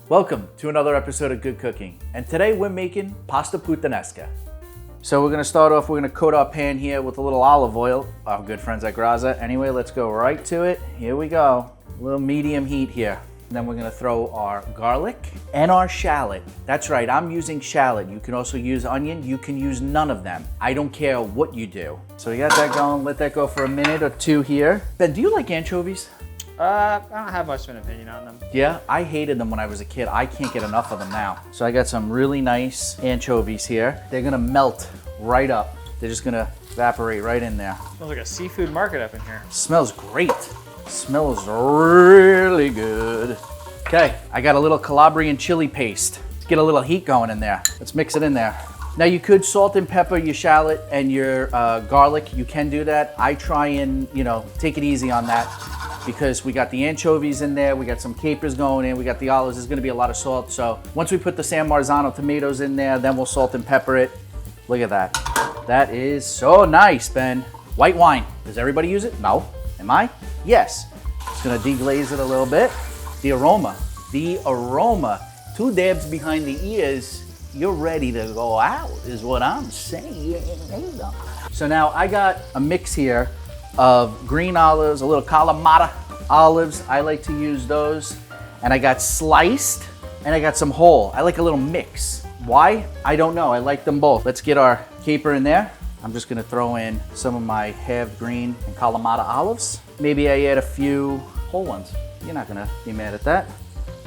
Welcome to another episode of Good Cooking, and today we're making pasta puttanesca. So we're gonna start off, we're gonna coat our pan here with a little olive oil, our good friends at Graza. Anyway, let's go right to it. Here we go, a little medium heat here. Then we're gonna throw our garlic and our shallot. That's right, I'm using shallot. You can also use onion, you can use none of them. I don't care what you do. So we got that going, let that go for a minute or two here. Ben, do you like anchovies? I don't have much of an opinion on them. Yeah, I hated them when I was a kid. I can't get enough of them now. So I got some really nice anchovies here. They're gonna melt right up. They're just gonna evaporate right in there. Smells like a seafood market up in here. Smells great. Smells really good. Okay, I got a little Calabrian chili paste. Let's get a little heat going in there. Let's mix it in there. Now you could salt and pepper your shallot and your garlic. You can do that. I try and, take it easy on that, because we got the anchovies in there, we got some capers going in, we got the olives. There's gonna be a lot of salt. So once we put the San Marzano tomatoes in there, then we'll salt and pepper it. Look at that. That is so nice, Ben. White wine. Does everybody use it? No. Am I? Yes. Just gonna deglaze it a little bit. The aroma. 2 dabs behind the ears. You're ready to go out, is what I'm saying. So now I got a mix here of green olives, a little kalamata olives. I like to use those. And I got sliced and I got some whole. I like a little mix. Why? I don't know. I like them both. Let's get our caper in there. I'm just gonna throw in some of my halved green and kalamata olives. Maybe I add a few whole ones. You're not gonna be mad at that.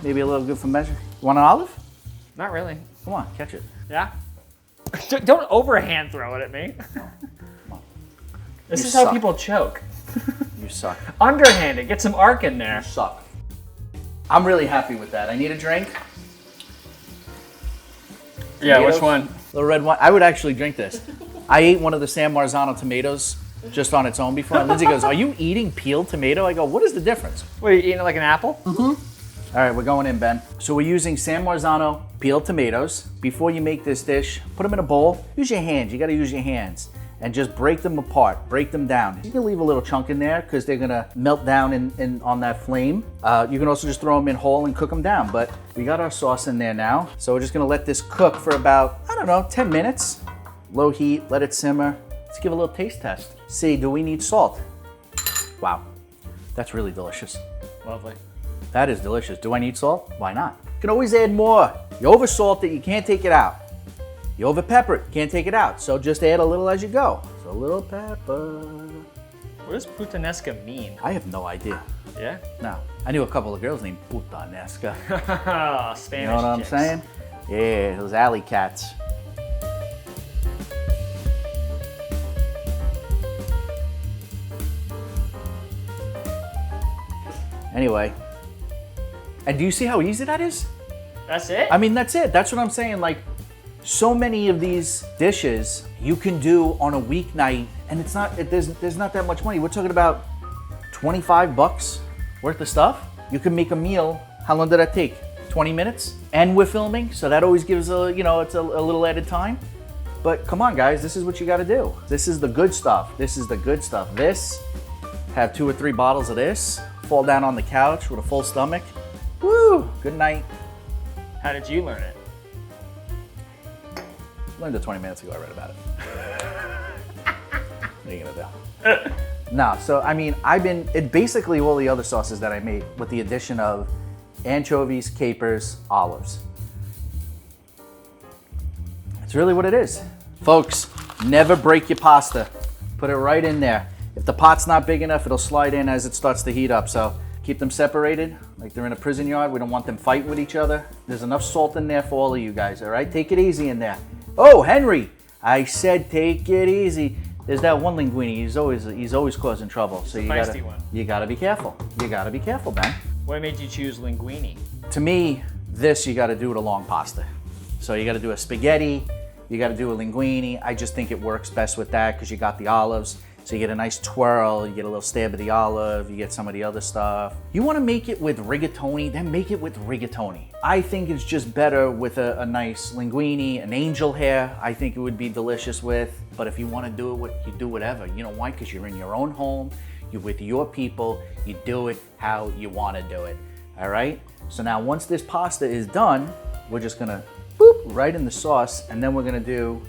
Maybe a little good for measure. You want an olive? Not really. Come on, catch it. Yeah? Don't overhand throw it at me. This You is suck. how people choke. You suck. Underhanded, get some arc in there. You suck. I'm really happy with that. I need a drink. Yeah, Tomatoes? which one? The red wine. I would actually drink this. I ate one of the San Marzano tomatoes just on its own before. And Lindsay goes, "Are you eating peeled tomato?" I go, "What is the difference?" What, are you eating it like an apple? All right, we're going in, Ben. So we're using San Marzano peeled tomatoes. Before you make this dish, put them in a bowl. Use your hands. You got to use your hands. And just break them apart, break them down. You can leave a little chunk in there because they're gonna melt down in on that flame. You can also just throw them in whole and cook them down, but we got our sauce in there now. So we're just gonna let this cook for about, 10 minutes. Low heat, let it simmer. Let's give a little taste test. See, do we need salt? Wow, that's really delicious. Lovely. That is delicious. Do I need salt? Why not? You can always add more. You over salt it, you can't take it out. You over pepper it, can't take it out. So just add a little as you go. So a little pepper. What does Puttanesca mean? I have no idea. Yeah? No. I knew a couple of girls named Puttanesca. Spanish You know what I'm chicks. saying? Yeah, those alley cats. Anyway. And do you see how easy that is? That's it? I mean, that's it. That's what I'm saying. Like, so many of these dishes you can do on a weeknight, and there's not that much money. We're talking about $25 worth of stuff. You can make a meal. How long did that take? 20 minutes? And we're filming, so that always gives it's a little added time. But come on, guys, this is what you got to do. This is the good stuff. This is the good stuff. This, have 2 or 3 bottles of this, fall down on the couch with a full stomach. Woo! Good night. How did you learn it? Learned it 20 minutes ago. I read about it. What are you gonna do? No, so I mean, it basically all the other sauces that I made with the addition of anchovies, capers, olives. It's really what it is. Folks, never break your pasta. Put it right in there. If the pot's not big enough, it'll slide in as it starts to heat up. So keep them separated, like they're in a prison yard. We don't want them fighting with each other. There's enough salt in there for all of you guys, all right? Take it easy in there. Oh, Henry, I said take it easy. There's that one linguine, he's always causing trouble. So you gotta be careful. You gotta be careful, man. What made you choose linguine? To me, this you gotta do with a long pasta. So you gotta do a spaghetti, you gotta do a linguine. I just think it works best with that because you got the olives. So you get a nice twirl, you get a little stab of the olive, you get some of the other stuff. You wanna make it with rigatoni, then make it with rigatoni. I think it's just better with a nice linguine, an angel hair, I think it would be delicious with. But if you wanna do it, you do whatever. You know why? Because you're in your own home, you're with your people, you do it how you wanna do it. All right? So now once this pasta is done, we're just gonna boop right in the sauce, and then we're gonna do,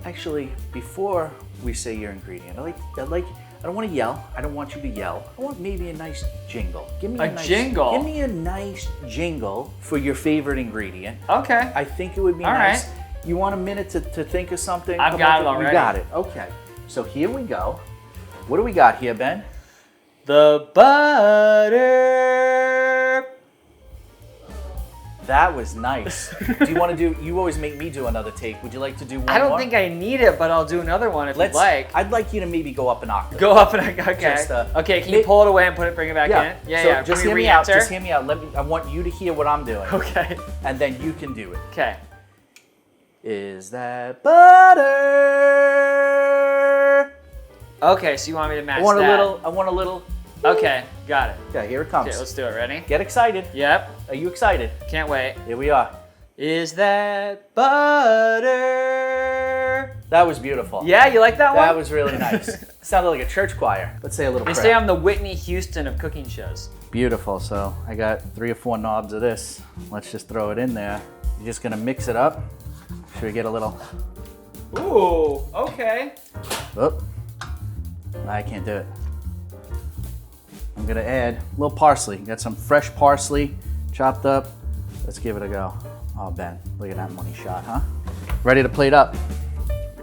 actually, before we say your ingredient, I don't want to yell. I don't want you to yell. I want maybe a nice jingle. Give me a jingle? Give me a nice jingle for your favorite ingredient. Okay. I think it would be All nice. right. You want a minute to think of something? I've got it already. You got it. Okay. So here we go. What do we got here, Ben? The butter. That was nice. Do you want to do? You always make me do another take. Would you like to do one I don't more? think I need it, but I'll do another one if you'd like. I'd like you to maybe go up an octave. Go up and okay. Just, okay, can you pull it away and bring it back Yeah. in? Yeah, So yeah. just Can hear we me out. re-enter? Just hear me out. I want you to hear what I'm doing. Okay. And then you can do it. Okay. Is that butter? Okay, so you want me to match I want that? I want a little. Okay, got it. Okay, here it comes. Okay, let's do it. Ready? Get excited. Yep. Are you excited? Can't wait. Here we are. Is that butter? That was beautiful. Yeah, you like that one? That was really nice. Sounded like a church choir. Let's say a little They prayer. say I'm the Whitney Houston of cooking shows. Beautiful. So I got 3 or 4 knobs of this. Let's just throw it in there. You're just gonna mix it up. Should we get a little? Ooh, okay. Oop. I can't do it. I'm gonna add a little parsley. Got some fresh parsley chopped up. Let's give it a go. Oh, Ben, look at that money shot, huh? Ready to plate up.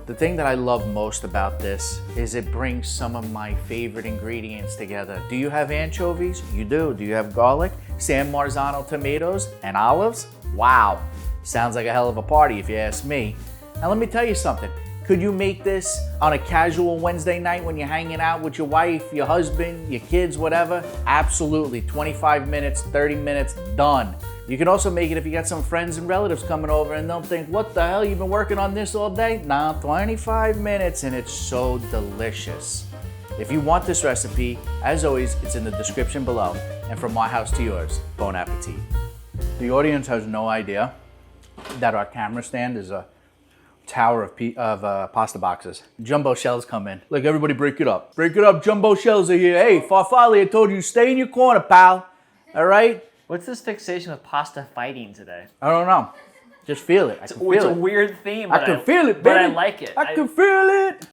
The thing that I love most about this is it brings some of my favorite ingredients together. Do you have anchovies? You do. Do you have garlic, San Marzano tomatoes, and olives? Wow. Sounds like a hell of a party if you ask me. Now let me tell you something. Could you make this on a casual Wednesday night when you're hanging out with your wife, your husband, your kids, whatever? Absolutely. 25 minutes, 30 minutes, done. You can also make it if you got some friends and relatives coming over and they'll think, what the hell, you've been working on this all day? Nah, 25 minutes and it's so delicious. If you want this recipe, as always, it's in the description below. And from my house to yours, bon appetit. The audience has no idea that our camera stand is a tower of pasta boxes. Jumbo shells come in. Like, everybody break it up. Break it up, jumbo shells are here. Hey, Farfalle, I told you, stay in your corner, pal. All right? What's this fixation with pasta fighting today? I don't know. Just feel it. I can feel It's a it. weird theme, I but can feel it, baby. But I like it. I can feel it.